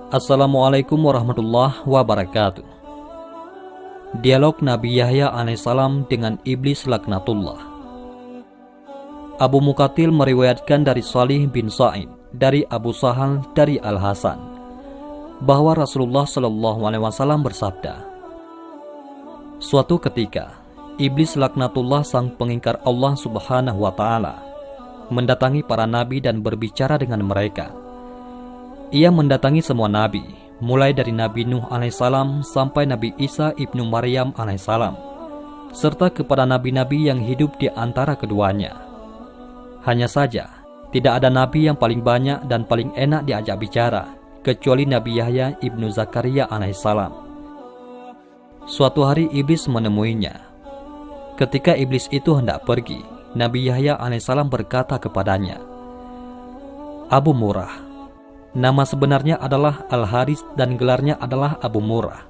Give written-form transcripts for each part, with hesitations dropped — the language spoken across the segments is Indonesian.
Assalamualaikum warahmatullahi wabarakatuh. Dialog Nabi Yahya alaihissalam dengan Iblis laknatullah. Abu Muqatil meriwayatkan dari Salih bin Sa'id dari Abu Sahal dari Al-Hasan bahwa Rasulullah SAW bersabda, suatu ketika Iblis laknatullah sang pengingkar Allah Subhanahu wa Ta'ala mendatangi para nabi dan berbicara dengan mereka. Ia mendatangi semua nabi, mulai dari Nabi Nuh alaihissalam sampai Nabi Isa ibnu Maryam alaihissalam, serta kepada nabi-nabi yang hidup di antara keduanya. Hanya saja, tidak ada nabi yang paling banyak dan paling enak diajak bicara, kecuali Nabi Yahya ibnu Zakaria alaihissalam. Suatu hari Iblis menemuinya. Ketika Iblis itu hendak pergi, Nabi Yahya alaihissalam berkata kepadanya, Abu Murrah. Nama sebenarnya adalah Al-Haris dan gelarnya adalah Abu Murrah.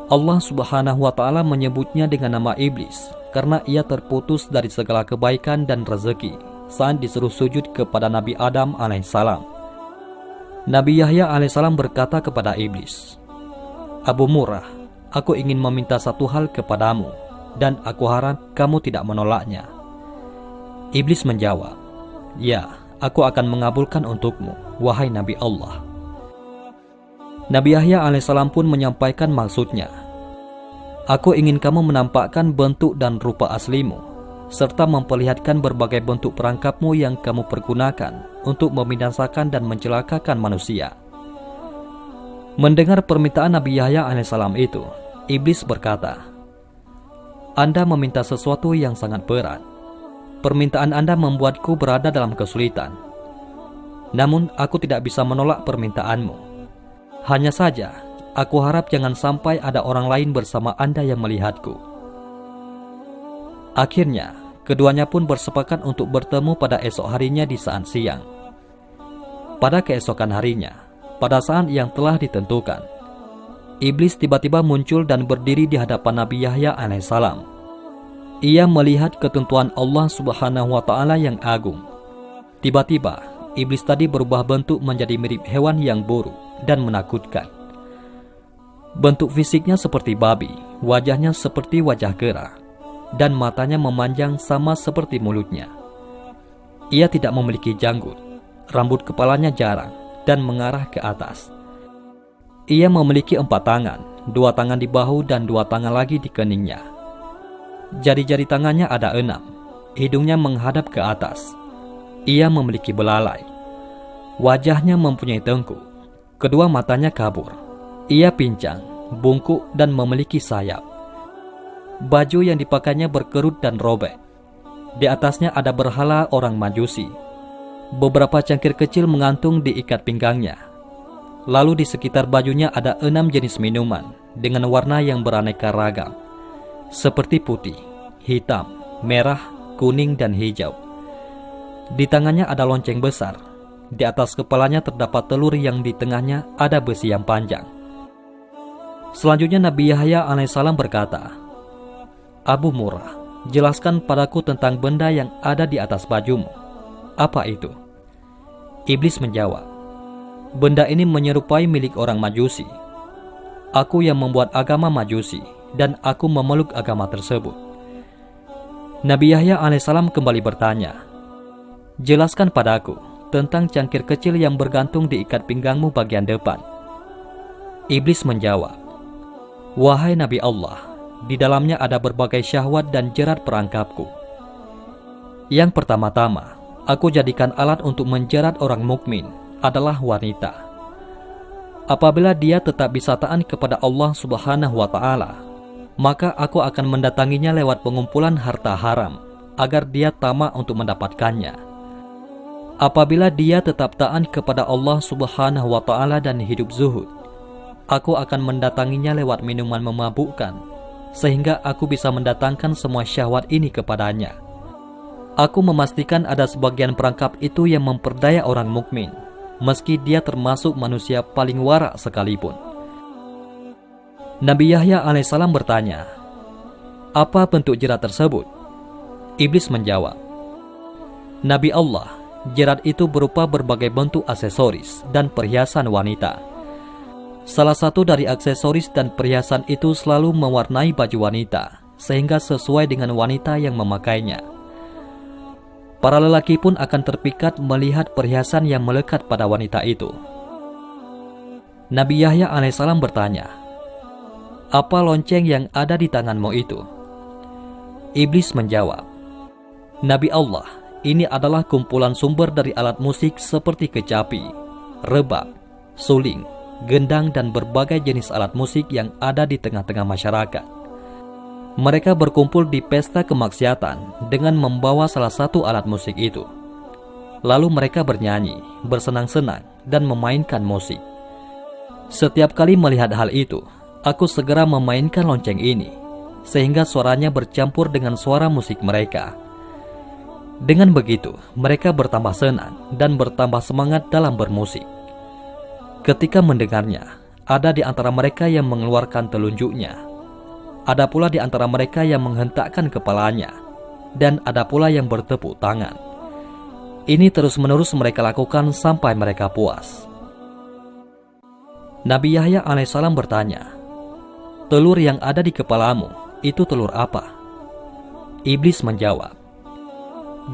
Allah Subhanahu wa Ta'ala menyebutnya dengan nama Iblis karena ia terputus dari segala kebaikan dan rezeki saat disuruh sujud kepada Nabi Adam alaihissalam. Nabi Yahya alaihissalam berkata kepada Iblis, Abu Murrah, aku ingin meminta satu hal kepadamu dan aku harap kamu tidak menolaknya. Iblis menjawab, ya, aku akan mengabulkan untukmu, wahai Nabi Allah. Nabi Yahya alaihissalam pun menyampaikan maksudnya. Aku ingin kamu menampakkan bentuk dan rupa aslimu, serta memperlihatkan berbagai bentuk perangkapmu yang kamu pergunakan untuk membinasakan dan mencelakakan manusia. Mendengar permintaan Nabi Yahya alaihissalam itu, Iblis berkata, Anda meminta sesuatu yang sangat berat. Permintaan Anda membuatku berada dalam kesulitan. Namun aku tidak bisa menolak permintaanmu. Hanya saja, aku harap jangan sampai ada orang lain bersama Anda yang melihatku. Akhirnya, keduanya pun bersepakat untuk bertemu pada esok harinya di saat siang. Pada keesokan harinya, pada saat yang telah ditentukan, Iblis tiba-tiba muncul dan berdiri di hadapan Nabi Yahya alaihissalam. Ia melihat ketentuan Allah Subhanahu wa Ta'ala yang agung. Tiba-tiba, Iblis tadi berubah bentuk menjadi mirip hewan yang buruk dan menakutkan. Bentuk fisiknya seperti babi, wajahnya seperti wajah kera, dan matanya memanjang sama seperti mulutnya. Ia tidak memiliki janggut, rambut kepalanya jarang dan mengarah ke atas. Ia memiliki 4 tangan, 2 tangan di bahu dan 2 tangan lagi di keningnya. Jari-jari tangannya ada 6, hidungnya menghadap ke atas. Ia memiliki belalai. Wajahnya mempunyai tengkuk. Kedua matanya kabur. Ia pincang, bungkuk dan memiliki sayap. Baju yang dipakainya berkerut dan robek. Di atasnya ada berhala orang Majusi. Beberapa cangkir kecil mengantung di ikat pinggangnya. Lalu di sekitar bajunya ada 6 jenis minuman dengan warna yang beraneka ragam, seperti putih, hitam, merah, kuning, dan hijau. Di tangannya ada lonceng besar. Di atas kepalanya terdapat telur yang di tengahnya ada besi yang panjang. Selanjutnya Nabi Yahya alaihissalam berkata, Abu Murrah, jelaskan padaku tentang benda yang ada di atas bajumu. Apa itu? Iblis menjawab, benda ini menyerupai milik orang Majusi. Aku yang membuat agama Majusi dan aku memeluk agama tersebut. Nabi Yahya alaihissalam kembali bertanya, jelaskan padaku tentang cangkir kecil yang bergantung di ikat pinggangmu bagian depan. Iblis menjawab, wahai Nabi Allah, di dalamnya ada berbagai syahwat dan jerat perangkapku. Yang pertama-tama, aku jadikan alat untuk menjerat orang mukmin adalah wanita. Apabila dia tetap bisa taat kepada Allah Subhanahu wa Ta'ala, maka aku akan mendatanginya lewat pengumpulan harta haram agar dia tamak untuk mendapatkannya. Apabila dia tetap taat kepada Allah Subhanahu wa Ta'ala dan hidup zuhud, aku akan mendatanginya lewat minuman memabukkan, sehingga aku bisa mendatangkan semua syahwat ini kepadanya. Aku memastikan ada sebagian perangkap itu yang memperdaya orang mukmin, meski dia termasuk manusia paling warak sekalipun. Nabi Yahya alaihissalam bertanya, apa bentuk jerat tersebut? Iblis menjawab, Nabi Allah, jerat itu berupa berbagai bentuk aksesoris dan perhiasan wanita. Salah satu dari aksesoris dan perhiasan itu selalu mewarnai baju wanita, sehingga sesuai dengan wanita yang memakainya. Para lelaki pun akan terpikat melihat perhiasan yang melekat pada wanita itu. Nabi Yahya alaihissalam bertanya, "Apa lonceng yang ada di tanganmu itu?" Iblis menjawab, "Nabi Allah, ini adalah kumpulan sumber dari alat musik seperti kecapi, rebab, suling, gendang dan berbagai jenis alat musik yang ada di tengah-tengah masyarakat. Mereka berkumpul di pesta kemaksiatan dengan membawa salah satu alat musik itu. Lalu mereka bernyanyi, bersenang-senang, dan memainkan musik. Setiap kali melihat hal itu, aku segera memainkan lonceng ini, sehingga suaranya bercampur dengan suara musik mereka. Dengan begitu, mereka bertambah senang dan bertambah semangat dalam bermusik. Ketika mendengarnya, ada di antara mereka yang mengeluarkan telunjuknya, ada pula di antara mereka yang menghentakkan kepalanya, dan ada pula yang bertepuk tangan. Ini terus-menerus mereka lakukan sampai mereka puas." Nabi Yahya alaihissalam bertanya, "Telur yang ada di kepalamu, itu telur apa?" Iblis menjawab,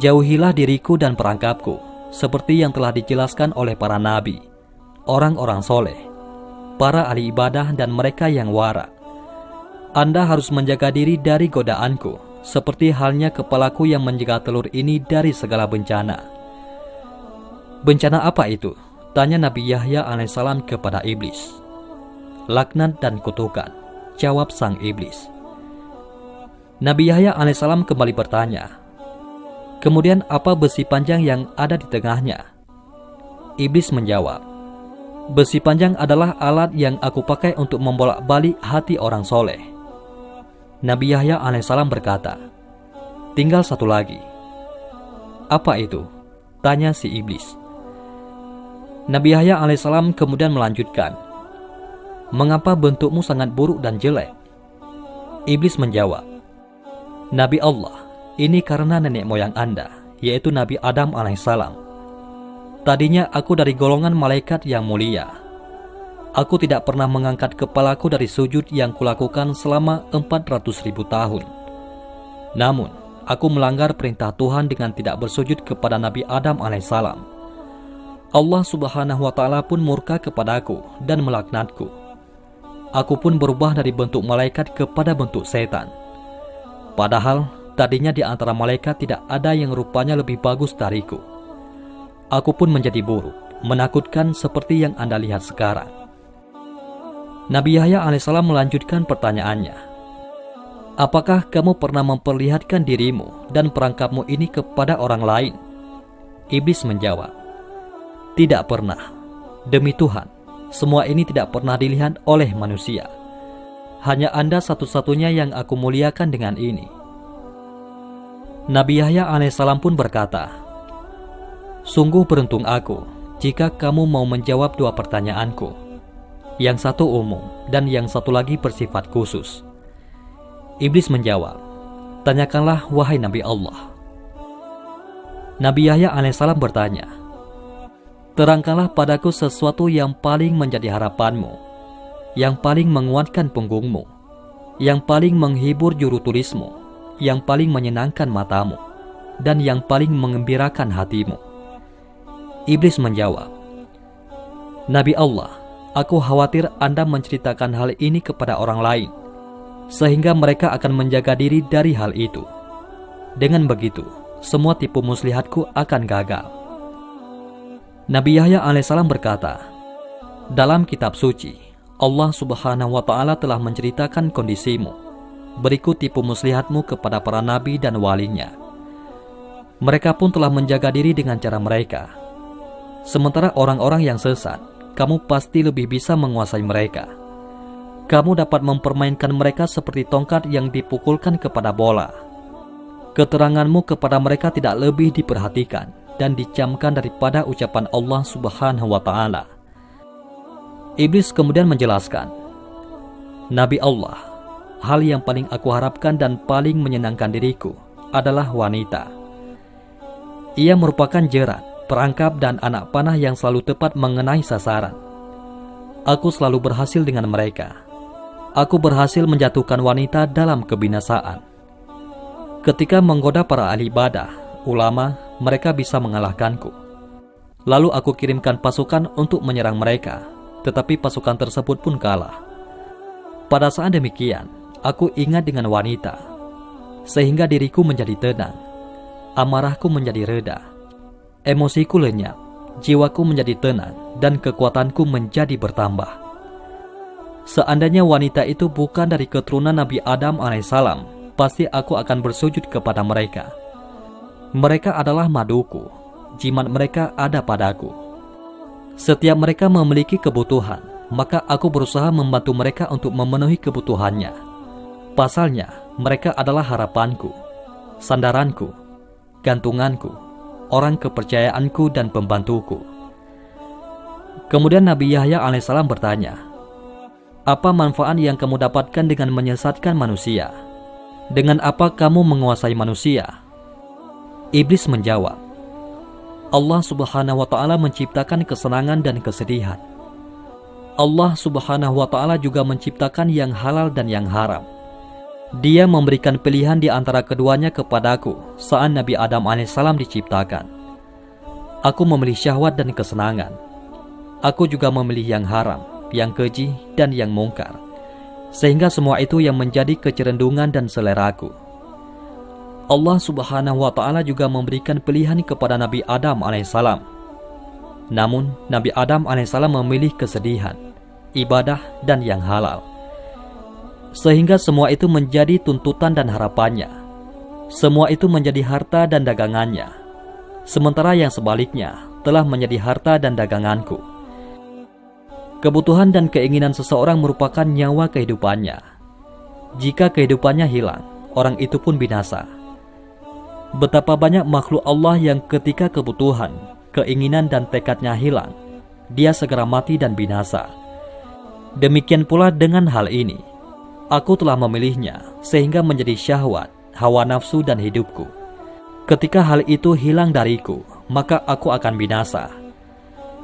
"Jauhilah diriku dan perangkapku, seperti yang telah dijelaskan oleh para nabi, orang-orang soleh, para ahli ibadah dan mereka yang wara. Anda harus menjaga diri dari godaanku, seperti halnya kepalaku yang menjaga telur ini dari segala bencana." "Bencana apa itu?" tanya Nabi Yahya alaihissalam kepada iblis. "Laknat dan kutukan," jawab sang iblis. Nabi Yahya alaihissalam kembali bertanya, "Kemudian apa besi panjang yang ada di tengahnya?" Iblis menjawab, "Besi panjang adalah alat yang aku pakai untuk membolak-balik hati orang soleh." Nabi Yahya alaihissalam berkata, "Tinggal satu lagi." "Apa itu?" tanya si iblis. Nabi Yahya alaihissalam kemudian melanjutkan, "Mengapa bentukmu sangat buruk dan jelek?" Iblis menjawab, "Nabi Allah, ini karena nenek moyang Anda, yaitu Nabi Adam alaihissalam. Tadinya aku dari golongan malaikat yang mulia. Aku tidak pernah mengangkat kepalaku dari sujud yang kulakukan selama 400.000 tahun. Namun, aku melanggar perintah Tuhan dengan tidak bersujud kepada Nabi Adam alaihissalam. Allah subhanahu wa ta'ala pun murka kepadaku dan melaknatku. Aku pun berubah dari bentuk malaikat kepada bentuk setan. Padahal, tadinya di antara malaikat tidak ada yang rupanya lebih bagus dariku. Aku pun menjadi buruk, menakutkan seperti yang Anda lihat sekarang." Nabi Yahya alaihissalam melanjutkan pertanyaannya, "Apakah kamu pernah memperlihatkan dirimu dan perangkapmu ini kepada orang lain?" Iblis menjawab, "Tidak pernah. Demi Tuhan, semua ini tidak pernah dilihat oleh manusia. Hanya Anda satu-satunya yang aku muliakan dengan ini." Nabi Yahya alaihissalam pun berkata, "Sungguh beruntung aku jika kamu mau menjawab dua pertanyaanku. Yang satu umum dan yang satu lagi bersifat khusus." Iblis menjawab, "Tanyakanlah wahai Nabi Allah." Nabi Yahya alaihissalam bertanya, "Terangkanlah padaku sesuatu yang paling menjadi harapanmu, yang paling menguatkan punggungmu, yang paling menghibur juru tulismu, yang paling menyenangkan matamu, dan yang paling mengembirakan hatimu." Iblis menjawab, "Nabi Allah, aku khawatir Anda menceritakan hal ini kepada orang lain, sehingga mereka akan menjaga diri dari hal itu. Dengan begitu, semua tipu muslihatku akan gagal." Nabi Yahya alaihissalam berkata, "Dalam kitab suci, Allah subhanahu wa ta'ala telah menceritakan kondisimu. Berikut tipu muslihatmu kepada para nabi dan walinya. Mereka pun telah menjaga diri dengan cara mereka. Sementara orang-orang yang sesat, kamu pasti lebih bisa menguasai mereka. Kamu dapat mempermainkan mereka seperti tongkat yang dipukulkan kepada bola. Keteranganmu kepada mereka tidak lebih diperhatikan dan dicamkan daripada ucapan Allah subhanahu wa ta'ala." Iblis kemudian menjelaskan, "Nabi Allah, hal yang paling aku harapkan dan paling menyenangkan diriku adalah wanita. Ia merupakan jerat, perangkap dan anak panah yang selalu tepat mengenai sasaran. Aku selalu berhasil dengan mereka. Aku berhasil menjatuhkan wanita dalam kebinasaan. Ketika menggoda para ahli ibadah, ulama, mereka bisa mengalahkanku. Lalu aku kirimkan pasukan untuk menyerang mereka, tetapi pasukan tersebut pun kalah. Pada saat demikian, aku ingat dengan wanita, sehingga diriku menjadi tenang, amarahku menjadi reda, emosiku lenyap, jiwaku menjadi tenang, dan kekuatanku menjadi bertambah. Seandainya wanita itu bukan dari keturunan Nabi Adam alaihissalam, pasti aku akan bersujud kepada mereka. Mereka adalah maduku, jimat mereka ada padaku. Setiap mereka memiliki kebutuhan, maka aku berusaha membantu mereka untuk memenuhi kebutuhannya. Pasalnya, mereka adalah harapanku, sandaranku, gantunganku, orang kepercayaanku dan pembantuku. Kemudian Nabi Yahya alaihissalam bertanya, "Apa manfaat yang kamu dapatkan dengan menyesatkan manusia? Dengan apa kamu menguasai manusia?" Iblis menjawab, "Allah subhanahu wa ta'ala menciptakan kesenangan dan kesedihan. Allah subhanahu wa ta'ala juga menciptakan yang halal dan yang haram. Dia memberikan pilihan di antara keduanya kepadaku saat Nabi Adam alaihissalam diciptakan. Aku memilih syahwat dan kesenangan. Aku juga memilih yang haram, yang keji, dan yang mungkar, sehingga semua itu yang menjadi kecerendungan dan seleraku. Allah subhanahu wa ta'ala juga memberikan pilihan kepada Nabi Adam alaihissalam. Namun, Nabi Adam alaihissalam memilih kesedihan, ibadah, dan yang halal, sehingga semua itu menjadi tuntutan dan harapannya. Semua itu menjadi harta dan dagangannya, sementara yang sebaliknya telah menjadi harta dan daganganku. Kebutuhan dan keinginan seseorang merupakan nyawa kehidupannya. Jika kehidupannya hilang, orang itu pun binasa. Betapa banyak makhluk Allah yang ketika kebutuhan, keinginan dan tekadnya hilang, dia segera mati dan binasa. Demikian pula dengan hal ini. Aku telah memilihnya sehingga menjadi syahwat, hawa nafsu dan hidupku. Ketika hal itu hilang dariku, maka aku akan binasa.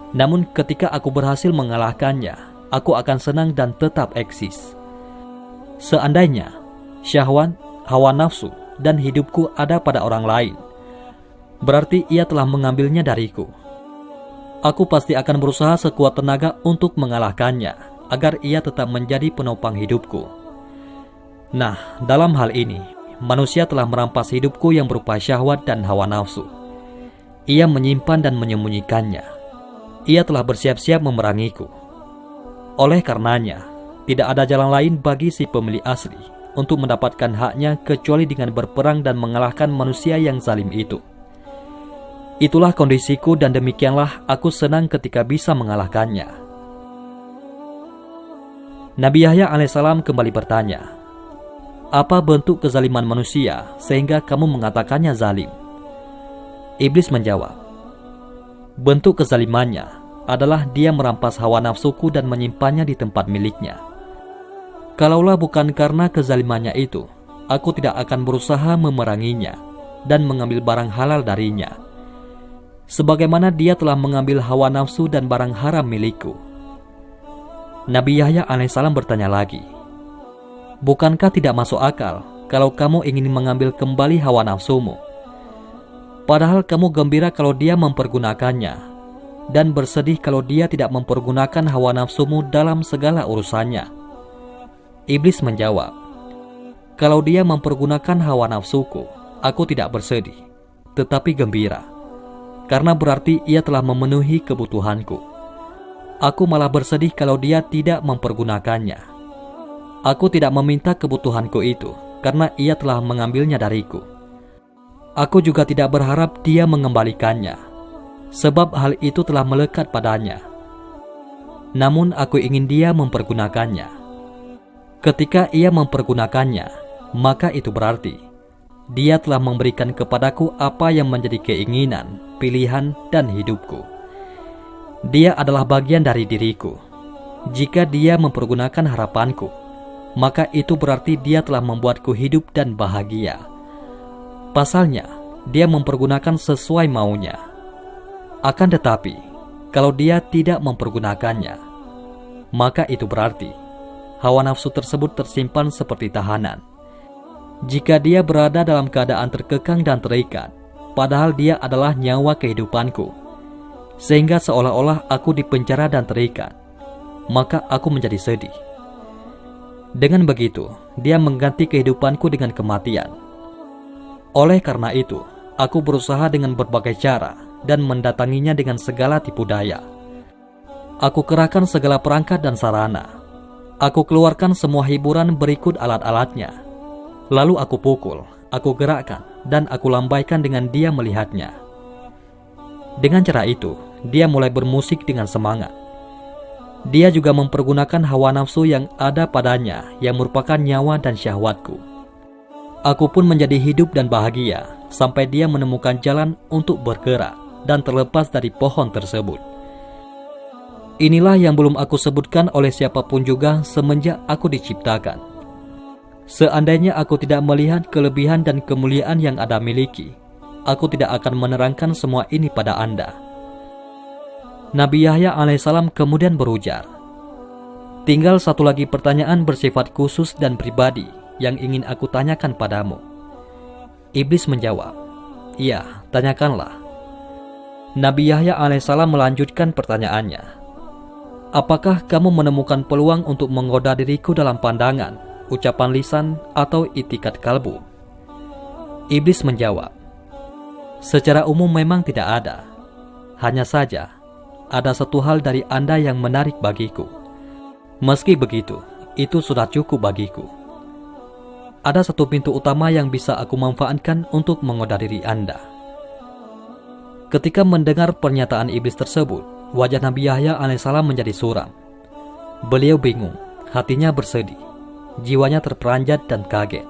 Namun ketika aku berhasil mengalahkannya, aku akan senang dan tetap eksis. Seandainya syahwat, hawa nafsu, dan hidupku ada pada orang lain, berarti ia telah mengambilnya dariku. Aku pasti akan berusaha sekuat tenaga untuk mengalahkannya, agar ia tetap menjadi penopang hidupku. Nah, dalam hal ini, manusia telah merampas hidupku yang berupa syahwat dan hawa nafsu. Ia menyimpan dan menyembunyikannya. Ia telah bersiap-siap memerangiku. Oleh karenanya, tidak ada jalan lain bagi si pemilik asli untuk mendapatkan haknya kecuali dengan berperang dan mengalahkan manusia yang zalim itu. Itulah kondisiku dan demikianlah aku senang ketika bisa mengalahkannya." Nabi Yahya alaihissalam kembali bertanya, "Apa bentuk kezaliman manusia sehingga kamu mengatakannya zalim?" Iblis menjawab, "Bentuk kezalimannya adalah dia merampas hawa nafsuku dan menyimpannya di tempat miliknya. Kalaulah bukan karena kezalimannya itu, aku tidak akan berusaha memeranginya dan mengambil barang halal darinya, sebagaimana dia telah mengambil hawa nafsu dan barang haram milikku." Nabi Yahya alaihissalam bertanya lagi, "Bukankah tidak masuk akal kalau kamu ingin mengambil kembali hawa nafsumu? Padahal kamu gembira kalau dia mempergunakannya, dan bersedih kalau dia tidak mempergunakan hawa nafsumu dalam segala urusannya." Iblis menjawab, "Kalau dia mempergunakan hawa nafsuku, aku tidak bersedih, tetapi gembira, karena berarti ia telah memenuhi kebutuhanku. Aku malah bersedih kalau dia tidak mempergunakannya. Aku tidak meminta kebutuhanku itu, karena ia telah mengambilnya dariku. Aku juga tidak berharap dia mengembalikannya, sebab hal itu telah melekat padanya. Namun aku ingin dia mempergunakannya. Ketika ia mempergunakannya, maka itu berarti dia telah memberikan kepadaku apa yang menjadi keinginan, pilihan, dan hidupku. Dia adalah bagian dari diriku. Jika dia mempergunakan harapanku, maka itu berarti dia telah membuatku hidup dan bahagia. Pasalnya, dia mempergunakan sesuai maunya. Akan tetapi, kalau dia tidak mempergunakannya, maka itu berarti hawa nafsu tersebut tersimpan seperti tahanan. Jika dia berada dalam keadaan terkekang dan terikat, padahal dia adalah nyawa kehidupanku, sehingga seolah-olah aku dipenjara dan terikat, maka aku menjadi sedih. Dengan begitu, dia mengganti kehidupanku dengan kematian. Oleh karena itu, aku berusaha dengan berbagai cara dan mendatanginya dengan segala tipu daya. Aku kerahkan segala perangkat dan sarana. Aku keluarkan semua hiburan berikut alat-alatnya. Lalu aku pukul, aku gerakkan, dan aku lambaikan dengan dia melihatnya. Dengan cara itu, dia mulai bermusik dengan semangat. Dia juga mempergunakan hawa nafsu yang ada padanya yang merupakan nyawa dan syahwatku. Aku pun menjadi hidup dan bahagia sampai dia menemukan jalan untuk bergerak dan terlepas dari pohon tersebut. Inilah yang belum aku sebutkan oleh siapapun juga semenjak aku diciptakan. Seandainya aku tidak melihat kelebihan dan kemuliaan yang Anda miliki, aku tidak akan menerangkan semua ini pada Anda. Nabi Yahya alaihissalam kemudian berujar, tinggal satu lagi pertanyaan bersifat khusus dan pribadi yang ingin aku tanyakan padamu. Iblis menjawab, iya, tanyakanlah. Nabi Yahya alaihissalam melanjutkan pertanyaannya, apakah kamu menemukan peluang untuk menggoda diriku dalam pandangan, ucapan lisan, atau itikat kalbu? Iblis menjawab, secara umum memang tidak ada. Hanya saja, ada satu hal dari Anda yang menarik bagiku. Meski begitu, itu sudah cukup bagiku. Ada satu pintu utama yang bisa aku manfaatkan untuk menggoda diri Anda. Ketika mendengar pernyataan iblis tersebut, wajah Nabi Yahya alaihissalam menjadi suram. Beliau bingung, hatinya bersedih, jiwanya terperanjat dan kaget.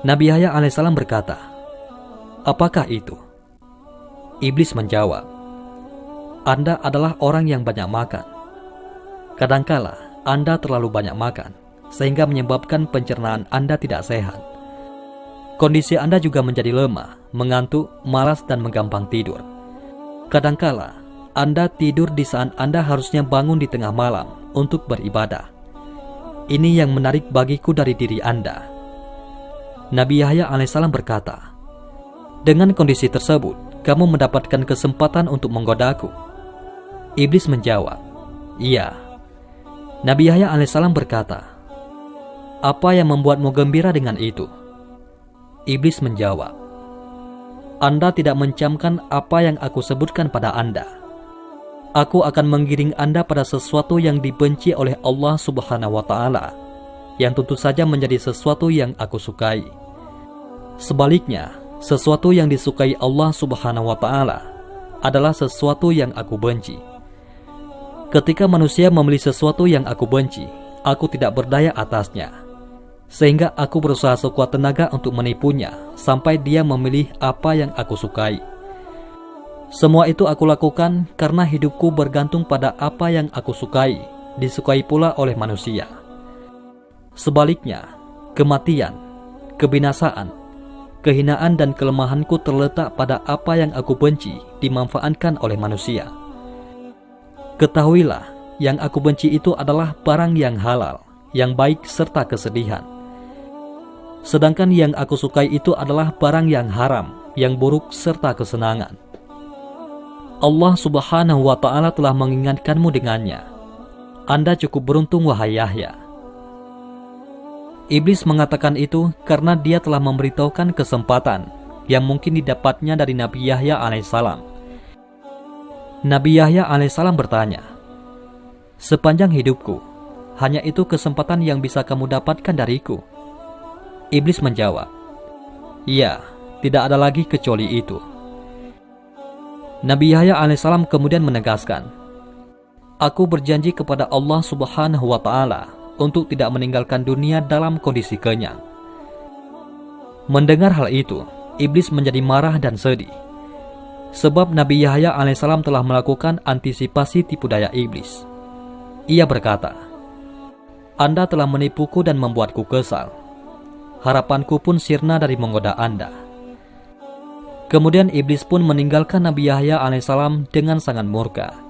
Nabi Yahya alaihissalam berkata, apakah itu? Iblis menjawab, Anda adalah orang yang banyak makan. Kadangkala Anda terlalu banyak makan, sehingga menyebabkan pencernaan Anda tidak sehat. Kondisi Anda juga menjadi lemah, mengantuk, malas, dan menggampang tidur. Kadangkala Anda tidur di saat Anda harusnya bangun di tengah malam untuk beribadah. Ini yang menarik bagiku dari diri Anda. Nabi Yahya alaihissalam berkata, dengan kondisi tersebut, kamu mendapatkan kesempatan untuk menggodaku. Iblis menjawab, iya. Nabi Yahya alaihissalam berkata, apa yang membuatmu gembira dengan itu? Iblis menjawab, Anda tidak mencamkan apa yang aku sebutkan pada Anda. Aku akan menggiring Anda pada sesuatu yang dibenci oleh Allah Subhanahu wa Ta'ala, yang tentu saja menjadi sesuatu yang aku sukai. Sebaliknya, sesuatu yang disukai Allah Subhanahu wa Ta'ala adalah sesuatu yang aku benci. Ketika manusia memilih sesuatu yang aku benci, aku tidak berdaya atasnya, sehingga aku berusaha sekuat tenaga untuk menipunya sampai dia memilih apa yang aku sukai. Semua itu aku lakukan karena hidupku bergantung pada apa yang aku sukai, disukai pula oleh manusia. Sebaliknya, kematian, kebinasaan, kehinaan dan kelemahanku terletak pada apa yang aku benci dimanfaatkan oleh manusia. Ketahuilah, yang aku benci itu adalah barang yang halal, yang baik serta kesedihan. Sedangkan yang aku sukai itu adalah barang yang haram, yang buruk serta kesenangan. Allah Subhanahu wa Ta'ala telah mengingatkanmu dengannya. Anda cukup beruntung, wahai Yahya. Iblis mengatakan itu karena dia telah memberitahukan kesempatan yang mungkin didapatnya dari Nabi Yahya alaihissalam. Nabi Yahya alaihissalam bertanya, sepanjang hidupku, hanya itu kesempatan yang bisa kamu dapatkan dariku? Iblis menjawab, iya, tidak ada lagi kecuali itu. Nabi Yahya alaihissalam kemudian menegaskan, aku berjanji kepada Allah Subhanahu wa Ta'ala untuk tidak meninggalkan dunia dalam kondisi kenyang. Mendengar hal itu, iblis menjadi marah dan sedih, sebab Nabi Yahya alaihissalam telah melakukan antisipasi tipu daya iblis. Ia berkata, Anda telah menipuku dan membuatku kesal. Harapanku pun sirna dari menggoda Anda. Kemudian iblis pun meninggalkan Nabi Yahya alaihissalam dengan sangat murka.